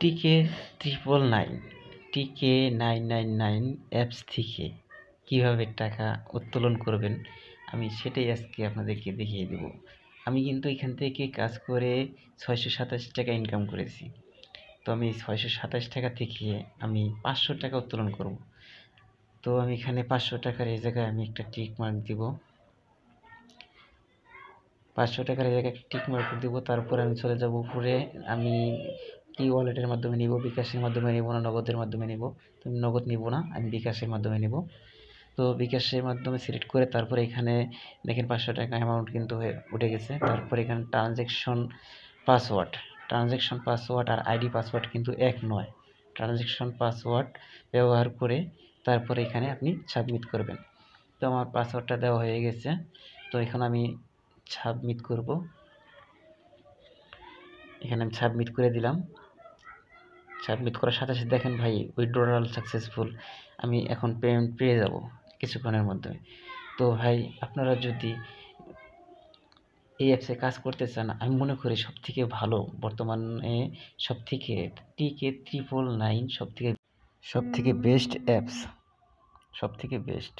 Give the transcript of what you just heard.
টিকে 999 টিকে 999 অ্যাপস থেকে কিভাবে টাকা উত্তোলন করবেন আমি সেটাই আজকে আপনাদেরকে দেখিয়ে দেব। আমি কিন্তু এখান থেকে কাজ করে 627 টাকা ইনকাম করেছি। তো আমি 627 টাকা থেকে আমি 500 টাকা উত্তোলন করব। তো আমি এখানে 500 টাকার এই জায়গায় আমি একটা টিক মার্ক দিব। 500 টাকার এই জায়গায় টিক মার্ক দিব। তারপরে আমি চলে যাব উপরে। আমি কি ওয়ালেটের মাধ্যমে নিব, বিকাশের মাধ্যমে নিব না নগদের মাধ্যমে নিব। তো আমি নগদ নিব না, আমি বিকাশের মাধ্যমে নিব। তো বিকাশের মাধ্যমে সিলেক্ট করে তারপরে এখানে দেখেন 500 টাকা অ্যামাউন্ট কিন্তু উঠে গেছে। তারপরে এখানে ট্রানজ্যাকশন পাসওয়ার্ড আর আইডি পাসওয়ার্ড কিন্তু এক নয়। ট্রানজ্যাকশন পাসওয়ার্ড ব্যবহার করে তারপরে এখানে আপনি সাবমিট করবেন। তো আমার পাসওয়ার্ডটা দেওয়া হয়ে গেছে। তো এখন আমি সাবমিট করব। এখানে আমি সাবমিট করে দিলাম। সাবমিট করার সাথে সাথে দেখেন ভাই উইথড্রয়াল সাকসেসফুল। আমি এখন পেমেন্ট পেয়ে যাব কিছুক্ষণের মধ্যে। তো ভাই আপনারা যদি এই অ্যাপসে কাজ করতে চান, আমি মনে করি সবথেকে ভালো বর্তমানে সবথেকে টিকে 999 সবথেকে বেস্ট অ্যাপস, সবথেকে বেস্ট।